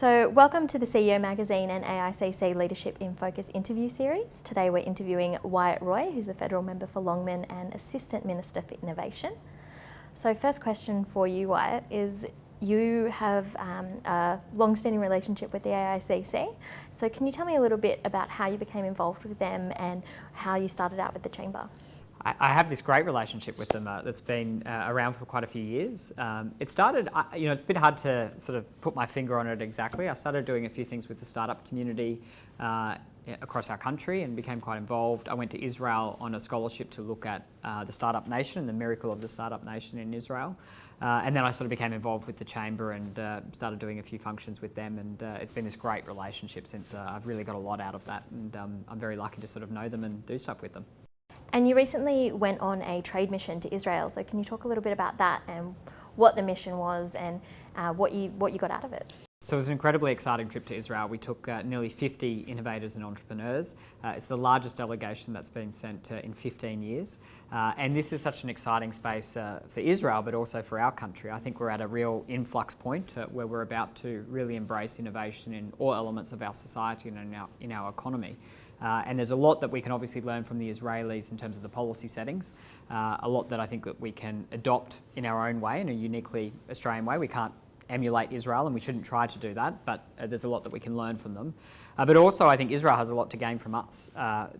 So welcome to the CEO Magazine and AICC Leadership in Focus interview series. Today we're interviewing Wyatt Roy, who's the Federal Member for Longman and Assistant Minister for Innovation. So first question for you, Wyatt, is you have a long-standing relationship with the AICC. So can you tell me a little bit about how you became involved with them and how you started out with the Chamber? I have this great relationship with them that's been around for quite a few years. It started, it's a bit hard to sort of put my finger on it exactly. I started doing a few things with the startup community across our country and became quite involved. I went to Israel on a scholarship to look at the startup nation and the miracle of the startup nation in Israel. And then I sort of became involved with the Chamber and started doing a few functions with them. And it's been this great relationship since I've really got a lot out of that. And I'm very lucky to sort of know them and do stuff with them. And you recently went on a trade mission to Israel, so can you talk a little bit about that and what the mission was and what you got out of it? So it was an incredibly exciting trip to Israel. We took nearly 50 innovators and entrepreneurs. It's the largest delegation that's been sent in 15 years. And this is such an exciting space for Israel, but also for our country. I think we're at a real influx point where we're about to really embrace innovation in all elements of our society and in our economy. And there's a lot that we can obviously learn from the Israelis in terms of the policy settings, a lot that I think that we can adopt in our own way, in a uniquely Australian way. We can't emulate Israel and we shouldn't try to do that, but there's a lot that we can learn from them. But also I think Israel has a lot to gain from us.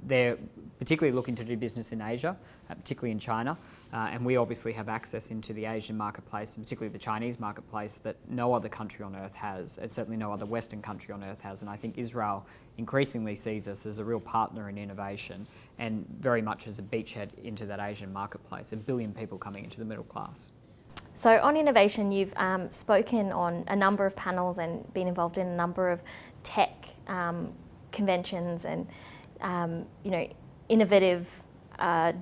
They're particularly looking to do business in Asia, particularly in China, and we obviously have access into the Asian marketplace and particularly the Chinese marketplace that no other country on earth has, and certainly no other Western country on earth has. And I think Israel increasingly sees us as a real partner in innovation and very much as a beachhead into that Asian marketplace, 1 billion people coming into the middle class. So on innovation, you've spoken on a number of panels and been involved in a number of tech conventions and innovative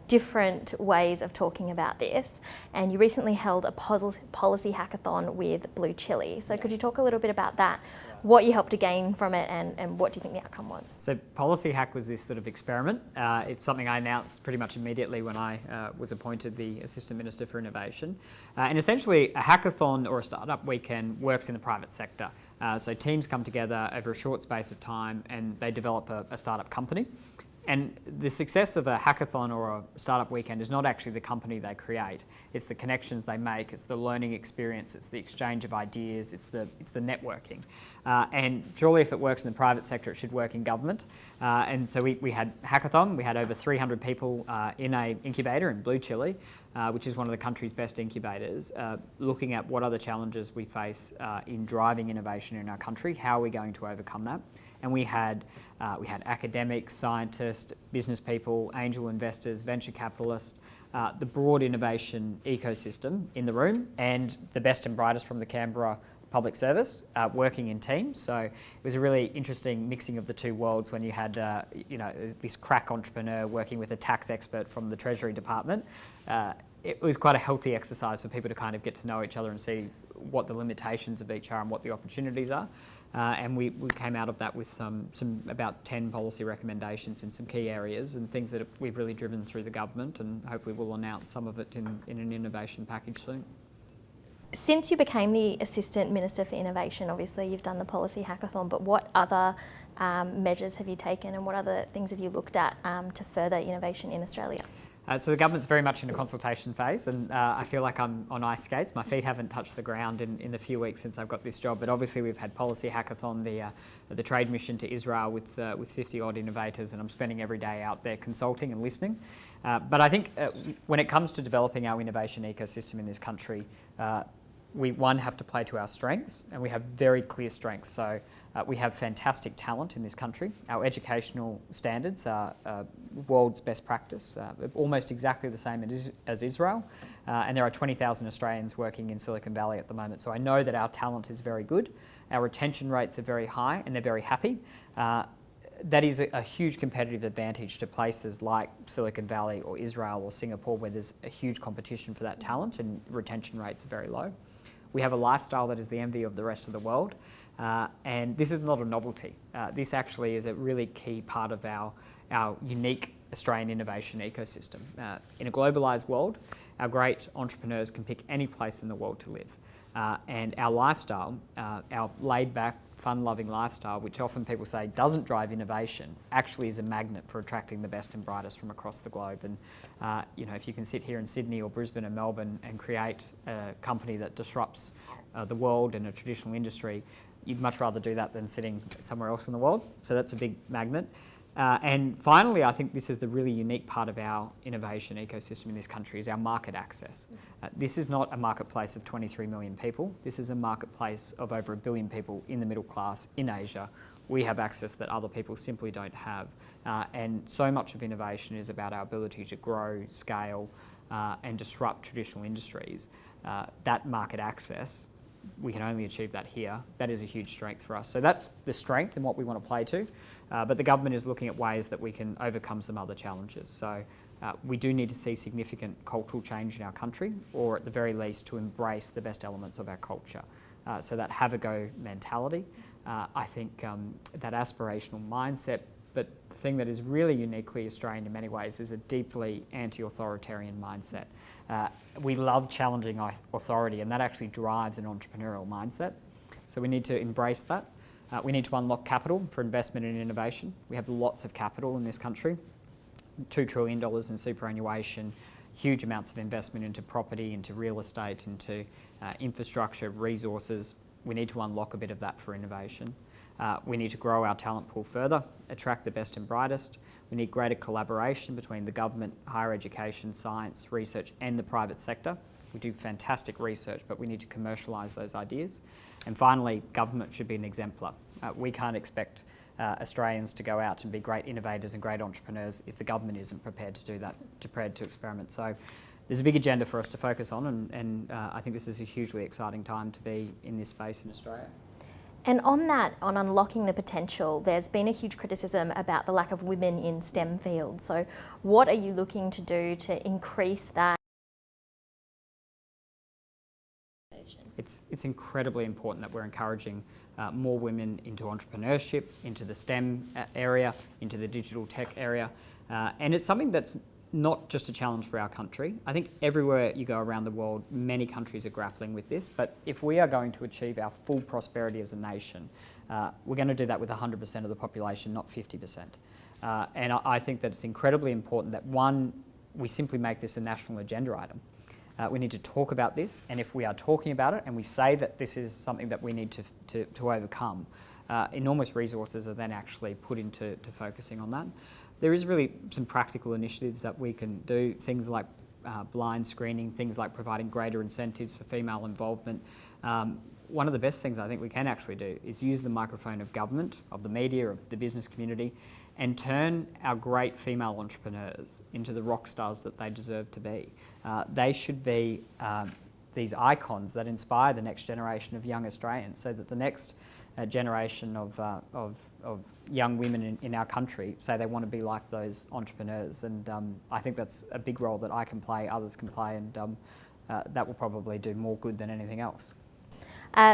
different ways of talking about this. And you recently held a policy hackathon with Blue Chili. So could you talk a little bit about that, what you helped to gain from it and what do you think the outcome was? So Policy Hack was this sort of experiment. It's something I announced pretty much immediately when I was appointed the Assistant Minister for Innovation. And essentially a hackathon or a startup weekend works in the private sector. So teams come together over a short space of time and they develop a startup company. And the success of a hackathon or a startup weekend is not actually the company they create. It's the connections they make, it's the learning experience, it's the exchange of ideas, it's the networking. And surely if it works in the private sector, it should work in government. And so we had hackathon, we had over 300 people in an incubator in Blue Chili, which is one of the country's best incubators, looking at what are the challenges we face in driving innovation in our country, how are we going to overcome that. And we had academics, scientists, business people, angel investors, venture capitalists, the broad innovation ecosystem in the room, and the best and brightest from the Canberra public service working in teams. So it was a really interesting mixing of the two worlds when you had this crack entrepreneur working with a tax expert from the Treasury Department. It was quite a healthy exercise for people to kind of get to know each other and see what the limitations of each are and what the opportunities are. And we came out of that with some about 10 policy recommendations in some key areas and things that we've really driven through the government, and hopefully we'll announce some of it in an innovation package soon. Since you became the Assistant Minister for Innovation, obviously you've done the Policy Hackathon, but what other measures have you taken and what other things have you looked at to further innovation in Australia? So the government's very much in a consultation phase, and I feel like I'm on ice skates. My feet haven't touched the ground in the few weeks since I've got this job, but obviously we've had Policy Hackathon, the trade mission to Israel with 50 odd innovators, and I'm spending every day out there consulting and listening. But I think when it comes to developing our innovation ecosystem in this country, we have to play to our strengths, and we have very clear strengths. So we have fantastic talent in this country. Our educational standards are world's best practice, almost exactly the same as Israel. And there are 20,000 Australians working in Silicon Valley at the moment. So I know that our talent is very good. Our retention rates are very high and they're very happy. That is a huge competitive advantage to places like Silicon Valley or Israel or Singapore, where there's a huge competition for that talent and retention rates are very low. We have a lifestyle that is the envy of the rest of the world. And this is not a novelty. This actually is a really key part of our unique Australian innovation ecosystem. In a globalised world, our great entrepreneurs can pick any place in the world to live. And our lifestyle, our laid-back, fun-loving lifestyle, which often people say doesn't drive innovation, actually is a magnet for attracting the best and brightest from across the globe. And if you can sit here in Sydney or Brisbane or Melbourne and create a company that disrupts the world and a traditional industry, you'd much rather do that than sitting somewhere else in the world. So that's a big magnet. And finally, I think this is the really unique part of our innovation ecosystem in this country, is our market access. This is not a marketplace of 23 million people. This is a marketplace of over 1 billion people in the middle class in Asia. We have access that other people simply don't have. And so much of innovation is about our ability to grow, scale, and disrupt traditional industries. That market access, we can only achieve that here. That is a huge strength for us. So that's the strength and what we want to play to. But the government is looking at ways that we can overcome some other challenges. So we do need to see significant cultural change in our country, or at the very least to embrace the best elements of our culture. So that have-a-go mentality, I think that aspirational mindset, but the thing that is really uniquely Australian in many ways is a deeply anti-authoritarian mindset. We love challenging authority, and that actually drives an entrepreneurial mindset. So we need to embrace that. We need to unlock capital for investment in innovation. We have lots of capital in this country, $2 trillion in superannuation, huge amounts of investment into property, into real estate, into infrastructure, resources. We need to unlock a bit of that for innovation. We need to grow our talent pool further, attract the best and brightest. We need greater collaboration between the government, higher education, science, research and the private sector. We do fantastic research, but we need to commercialise those ideas. And finally, government should be an exemplar. We can't expect Australians to go out and be great innovators and great entrepreneurs if the government isn't prepared to do that, prepared to experiment. So there's a big agenda for us to focus on, and I think this is a hugely exciting time to be in this space in Australia. And on that, on unlocking the potential, there's been a huge criticism about the lack of women in STEM fields. So what are you looking to do to increase that? It's incredibly important that we're encouraging more women into entrepreneurship, into the STEM area, into the digital tech area. And it's something that's not just a challenge for our country. I think everywhere you go around the world, many countries are grappling with this. But if we are going to achieve our full prosperity as a nation, we're going to do that with 100% of the population, not 50%. And I think that it's incredibly important that, one, we simply make this a national agenda item. We need to talk about this, and if we are talking about it and we say that this is something that we need to overcome, enormous resources are then actually put into focusing on that. There is really some practical initiatives that we can do, things like blind screening, things like providing greater incentives for female involvement. One of the best things I think we can actually do is use the microphone of government, of the media, of the business community, and turn our great female entrepreneurs into the rock stars that they deserve to be. They should be these icons that inspire the next generation of young Australians, so that the next generation of young women in our country say they want to be like those entrepreneurs. And I think that's a big role that I can play, others can play, and that will probably do more good than anything else.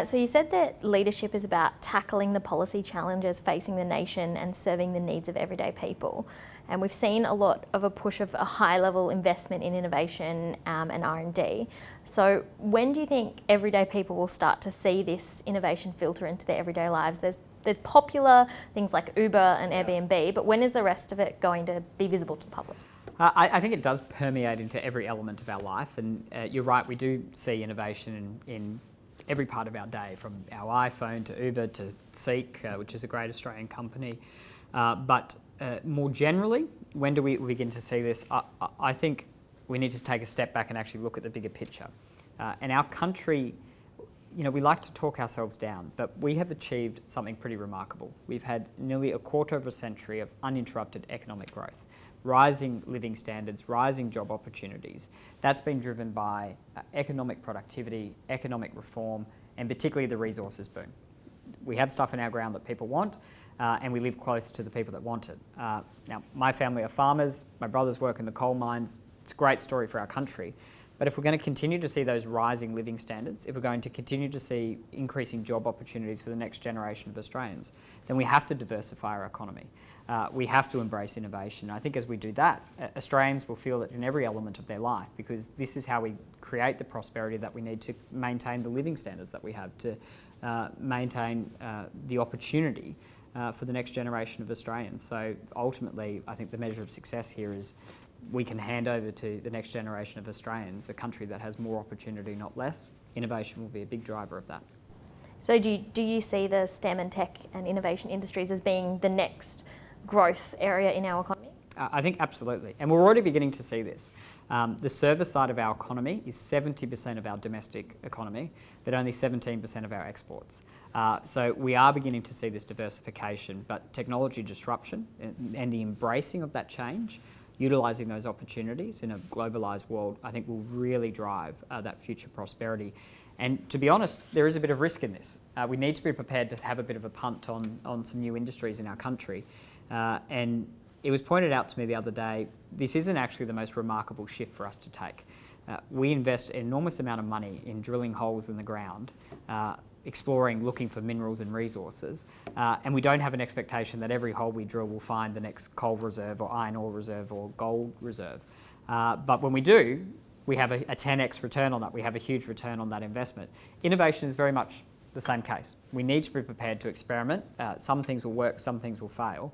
So you said that leadership is about tackling the policy challenges facing the nation and serving the needs of everyday people. And we've seen a lot of a push of a high-level investment in innovation and R&D. So when do you think everyday people will start to see this innovation filter into their everyday lives? There's popular things like Uber and Airbnb, but when is the rest of it going to be visible to the public? I think it does permeate into every element of our life. And you're right, we do see innovation in every part of our day, from our iPhone to Uber to Seek, which is a great Australian company. But more generally, when do we begin to see this? I think we need to take a step back and actually look at the bigger picture. And our country, we like to talk ourselves down, but we have achieved something pretty remarkable. We've had nearly a quarter of a century of uninterrupted economic growth, rising living standards, rising job opportunities. That's been driven by economic productivity, economic reform, and particularly the resources boom. We have stuff in our ground that people want, and we live close to the people that want it. Now, my family are farmers, my brothers work in the coal mines. It's a great story for our country. But if we're going to continue to see those rising living standards, if we're going to continue to see increasing job opportunities for the next generation of Australians, then we have to diversify our economy. We have to embrace innovation. I think as we do that, Australians will feel it in every element of their life, because this is how we create the prosperity that we need to maintain the living standards that we have, to maintain the opportunity for the next generation of Australians. So ultimately, I think the measure of success here is we can hand over to the next generation of Australians a country that has more opportunity, not less. Innovation will be a big driver of that. So do you see the STEM and tech and innovation industries as being the next growth area in our economy? I think absolutely. And we're already beginning to see this. The service side of our economy is 70% of our domestic economy, but only 17% of our exports. So we are beginning to see this diversification, but technology disruption and the embracing of that change, utilising those opportunities in a globalised world, I think will really drive that future prosperity. And to be honest, there is a bit of risk in this. We need to be prepared to have a bit of a punt on some new industries in our country. And it was pointed out to me the other day, this isn't actually the most remarkable shift for us to take. We invest an enormous amount of money in drilling holes in the ground, exploring, looking for minerals and resources, and we don't have an expectation that every hole we drill will find the next coal reserve or iron ore reserve or gold reserve. But when we do, we have a 10x return on that. We have a huge return on that investment. Innovation is very much the same case. We need to be prepared to experiment. Some things will work, some things will fail.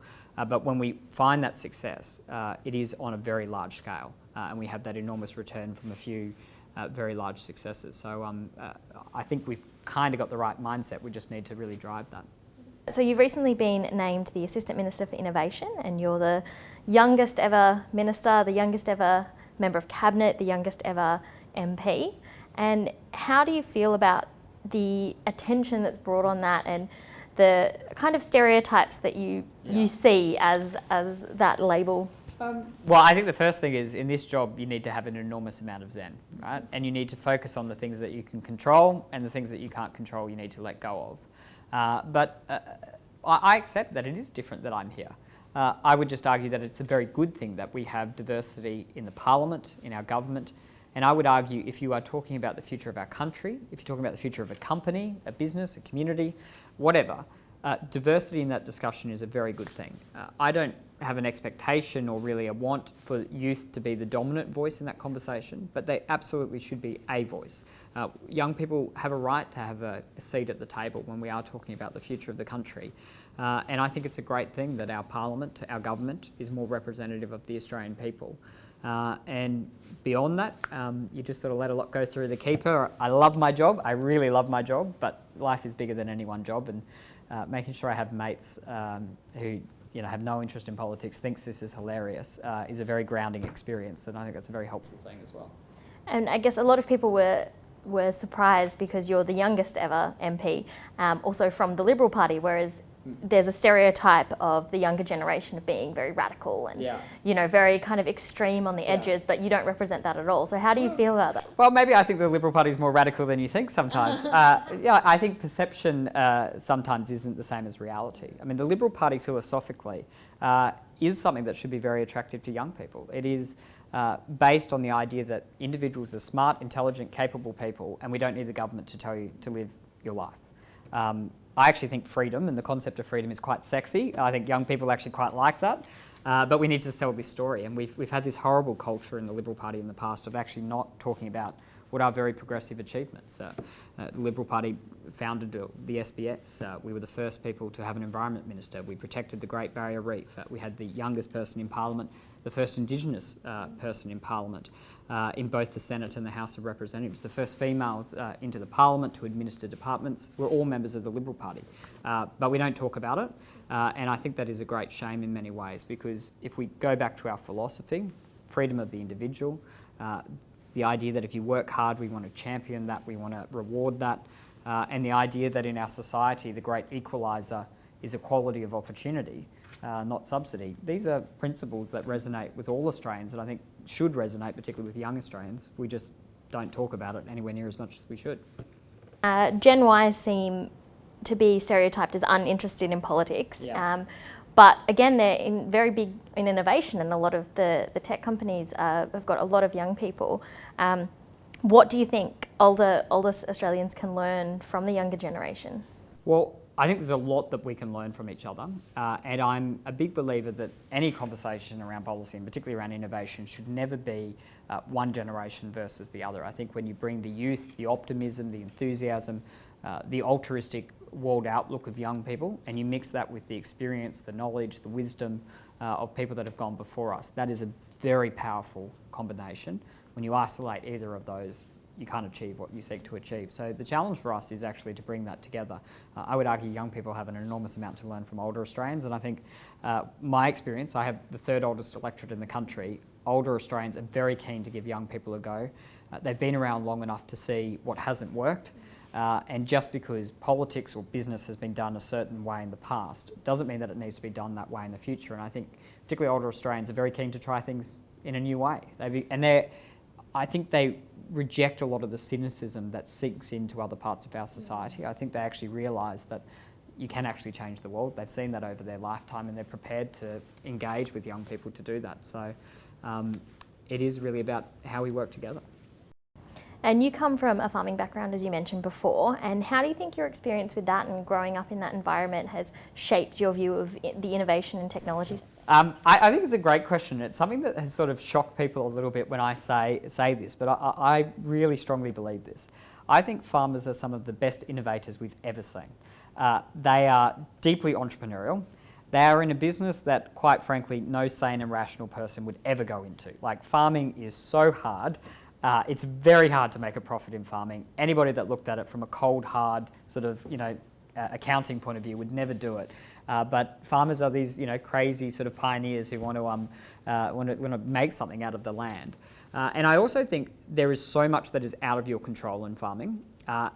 But when we find that success, it is on a very large scale, and we have that enormous return from a few very large successes. So I think we've kind of got the right mindset. We just need to really drive that. So you've recently been named the Assistant Minister for Innovation, and you're the youngest ever minister, the youngest ever member of cabinet, the youngest ever MP. And how do you feel about the attention that's brought on that, and the kind of stereotypes that you see as that label? Well, I think the first thing is, in this job, you need to have an enormous amount of zen, right? And you need to focus on the things that you can control, and the things that you can't control, you need to let go of. But I accept that it is different that I'm here. I would just argue that it's a very good thing that we have diversity in the parliament, in our government. And I would argue, if you are talking about the future of our country, if you're talking about the future of a company, a business, a community, whatever, diversity in that discussion is a very good thing. I don't have an expectation or really a want for youth to be the dominant voice in that conversation, but they absolutely should be a voice. Young people have a right to have a seat at the table when we are talking about the future of the country. And I think it's a great thing that our parliament, our government, is more representative of the Australian people. And beyond that, you just sort of let a lot go through the keeper. I love my job, I really love my job, but life is bigger than any one job, and making sure I have mates who have no interest in politics, thinks this is hilarious, is a very grounding experience, and I think that's a very helpful thing as well. And I guess a lot of people were surprised because you're the youngest ever MP, also from the Liberal Party, whereas there's a stereotype of the younger generation of being very radical and very kind of extreme on the edges, but you don't represent that at all. So how do you feel about that? Well, maybe I think the Liberal Party is more radical than you think sometimes. I think perception sometimes isn't the same as reality. I mean, the Liberal Party philosophically is something that should be very attractive to young people. It is based on the idea that individuals are smart, intelligent, capable people, and we don't need the government to tell you to live your life. I actually think freedom and the concept of freedom is quite sexy. I think young people actually quite like that. But we need to sell this story. And we've had this horrible culture in the Liberal Party in the past of actually not talking about what are very progressive achievements. The Liberal Party founded the SBS. We were the first people to have an environment minister. We protected the Great Barrier Reef. We had the youngest person in Parliament, the first Indigenous person in Parliament, in both the Senate and the House of Representatives. The first females into the Parliament to administer departments were all members of the Liberal Party. But we don't talk about it, and I think that is a great shame in many ways, because if we go back to our philosophy, freedom of the individual, the idea that if you work hard, we want to champion that, we want to reward that, and the idea that in our society the great equaliser is equality of opportunity, not subsidy. These are principles that resonate with all Australians, and I think should resonate particularly with young Australians. We just don't talk about it anywhere near as much as we should. Gen Y seem to be stereotyped as uninterested in politics. Yeah. But again, they're very big in innovation, and a lot of the tech companies have got a lot of young people. What do you think older Australians can learn from the younger generation? Well, I think there's a lot that we can learn from each other, and I'm a big believer that any conversation around policy, and particularly around innovation, should never be one generation versus the other. I think when you bring the youth, the optimism, the enthusiasm, the altruistic world outlook of young people, and you mix that with the experience, the knowledge, the wisdom of people that have gone before us, that is a very powerful combination. When you isolate either of those, you can't achieve what you seek to achieve. So the challenge for us is actually to bring that together. I would argue young people have an enormous amount to learn from older Australians, and I think my experience, I have the third oldest electorate in the country. Older Australians are very keen to give young people a go. They've been around long enough to see what hasn't worked, and just because politics or business has been done a certain way in the past doesn't mean that it needs to be done that way in the future. And I think particularly older Australians are very keen to try things in a new way. I think they reject a lot of the cynicism that sinks into other parts of our society. I think they actually realise that you can actually change the world. They've seen that over their lifetime, and they're prepared to engage with young people to do that. So it is really about how we work together. And you come from a farming background, as you mentioned before, and how do you think your experience with that and growing up in that environment has shaped your view of the innovation and technologies? I think it's a great question. It's something that has sort of shocked people a little bit when I say this, but I really strongly believe this. I think farmers are some of the best innovators we've ever seen. They are deeply entrepreneurial. They are in a business that, quite frankly, no sane and rational person would ever go into. Like, farming is so hard. It's very hard to make a profit in farming. Anybody that looked at it from a cold, hard sort of, accounting point of view would never do it. But farmers are these, crazy sort of pioneers who want to make something out of the land. And I also think there is so much that is out of your control in farming,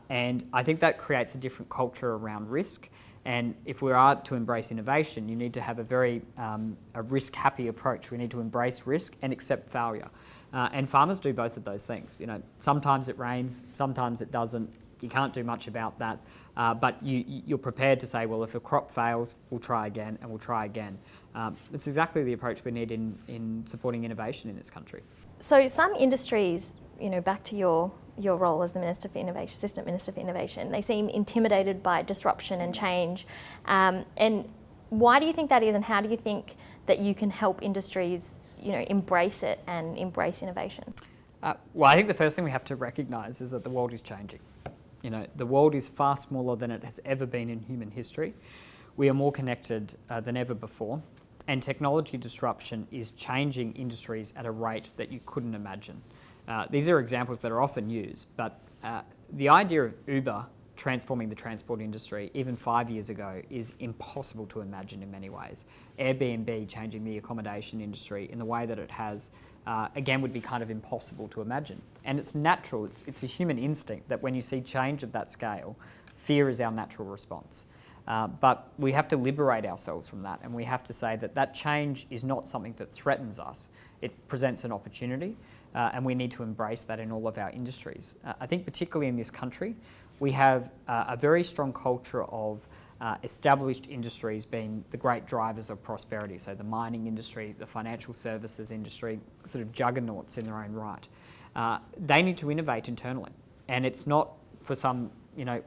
and I think that creates a different culture around risk. And if we are to embrace innovation, you need to have a very a risk-happy approach. We need to embrace risk and accept failure. And farmers do both of those things. Sometimes it rains, sometimes it doesn't. You can't do much about that. But you're prepared to say, well, if a crop fails, we'll try again and we'll try again. It's exactly the approach we need in supporting innovation in this country. So some industries, back to your role as the Minister for Innovation, Assistant Minister for Innovation, they seem intimidated by disruption and change. And why do you think that is, and how do you think that you can help industries, embrace it and embrace innovation? Well, I think the first thing we have to recognise is that the world is changing. The world is far smaller than it has ever been in human history. We are more connected than ever before, and technology disruption is changing industries at a rate that you couldn't imagine. These are examples that are often used, but the idea of Uber transforming the transport industry even 5 years ago is impossible to imagine in many ways. Airbnb changing the accommodation industry in the way that it has, again, would be kind of impossible to imagine. And it's natural, it's a human instinct that when you see change of that scale, fear is our natural response. But we have to liberate ourselves from that, and we have to say that change is not something that threatens us. It presents an opportunity, and we need to embrace that in all of our industries. I think particularly in this country, we have a very strong culture of established industries being the great drivers of prosperity. So the mining industry, the financial services industry, sort of juggernauts in their own right. They need to innovate internally, and it's not for some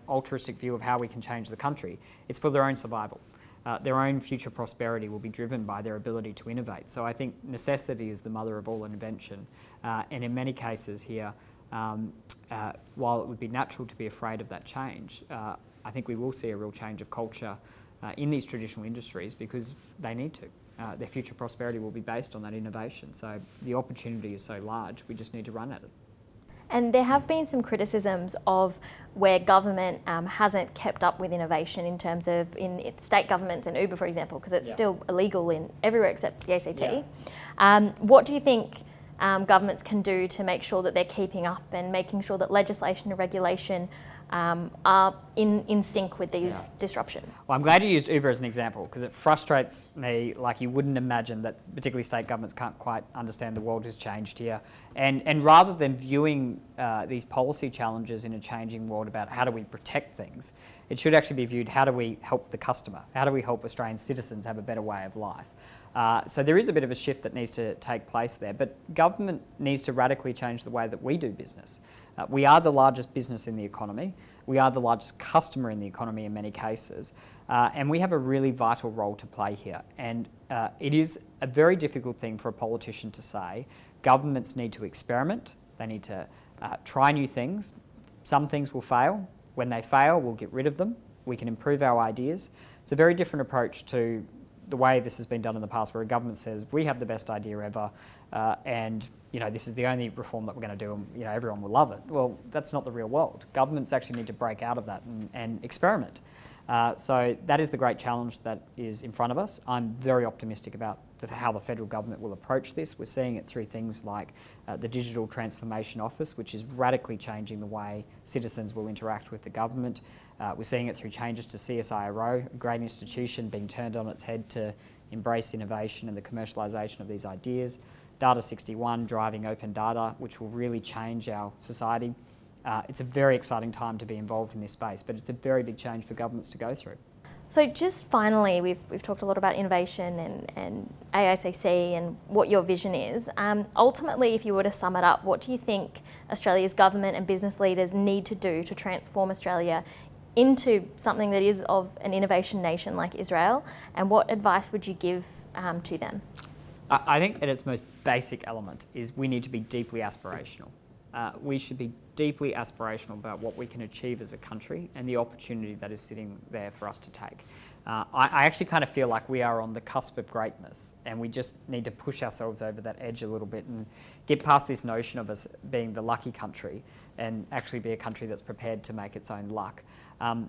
altruistic view of how we can change the country. It's for their own survival. Their own future prosperity will be driven by their ability to innovate. So I think necessity is the mother of all invention, and in many cases here, while it would be natural to be afraid of that change, I think we will see a real change of culture in these traditional industries because they need to. Their future prosperity will be based on that innovation. So the opportunity is so large, we just need to run at it. And there have been some criticisms of where government hasn't kept up with innovation in terms of in state governments and Uber, for example, because it's still illegal in everywhere except the ACT. Yeah. What do you think governments can do to make sure that they're keeping up and making sure that legislation and regulation are in sync with these disruptions? Well, I'm glad you used Uber as an example because it frustrates me like you wouldn't imagine that particularly state governments can't quite understand the world has changed here. And rather than viewing these policy challenges in a changing world about how do we protect things, it should actually be viewed how do we help the customer? How do we help Australian citizens have a better way of life? So there is a bit of a shift that needs to take place there, but government needs to radically change the way that we do business. We are the largest business in the economy. We are the largest customer in the economy in many cases, and we have a really vital role to play here. And it is a very difficult thing for a politician to say. Governments need to experiment. They need to try new things. Some things will fail. When they fail, we'll get rid of them. We can improve our ideas. It's a very different approach to the way this has been done in the past, where a government says, we have the best idea ever, and this is the only reform that we're going to do, and everyone will love it. Well, that's not the real world. Governments actually need to break out of that and experiment. So that is the great challenge that is in front of us. I'm very optimistic about how the federal government will approach this. We're seeing it through things like the Digital Transformation Office, which is radically changing the way citizens will interact with the government. We're seeing it through changes to CSIRO, a great institution being turned on its head to embrace innovation and the commercialisation of these ideas. Data 61, driving open data, which will really change our society. It's a very exciting time to be involved in this space, but it's a very big change for governments to go through. So just finally, we've talked a lot about innovation and AICC and what your vision is. Ultimately, if you were to sum it up, what do you think Australia's government and business leaders need to do to transform Australia into something that is of an innovation nation like Israel, and what advice would you give to them? I think at its most basic element is we need to be deeply aspirational. We should be deeply aspirational about what we can achieve as a country and the opportunity that is sitting there for us to take. I actually kind of feel like we are on the cusp of greatness, and we just need to push ourselves over that edge a little bit and get past this notion of us being the lucky country and actually be a country that's prepared to make its own luck.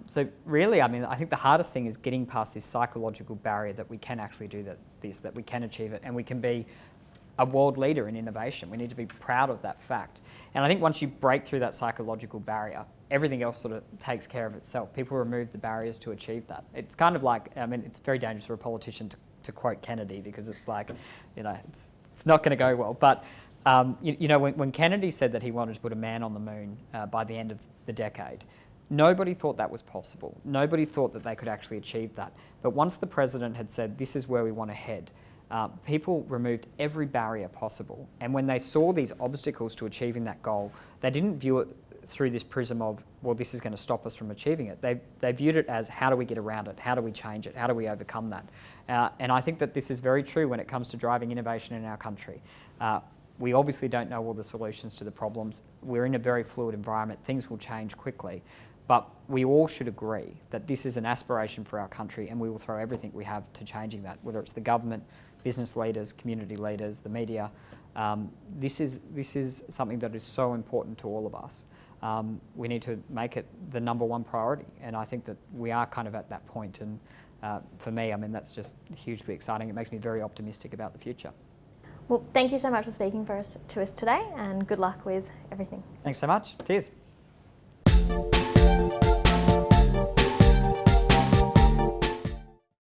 So really, I think the hardest thing is getting past this psychological barrier that we can actually do that we can achieve it, and we can be a world leader in innovation. We need to be proud of that fact. And I think once you break through that psychological barrier, everything else sort of takes care of itself. People remove the barriers to achieve that. It's kind of like, it's very dangerous for a politician to quote Kennedy, because it's like, it's not going to go well. But, when Kennedy said that he wanted to put a man on the moon by the end of the decade, nobody thought that was possible. Nobody thought that they could actually achieve that. But once the president had said, this is where we want to head, people removed every barrier possible. And when they saw these obstacles to achieving that goal, they didn't view it through this prism of, well, this is going to stop us from achieving it. They viewed it as, how do we get around it? How do we change it? How do we overcome that? And I think that this is very true when it comes to driving innovation in our country. We obviously don't know all the solutions to the problems. We're in a very fluid environment. Things will change quickly. But we all should agree that this is an aspiration for our country, and we will throw everything we have to changing that, whether it's the government, business leaders, community leaders, the media. This is something that is so important to all of us. We need to make it the number one priority, and I think that we are kind of at that point. And for me, that's just hugely exciting. It makes me very optimistic about the future. Well, thank you so much for speaking to us today, and good luck with everything. Thanks so much. Cheers.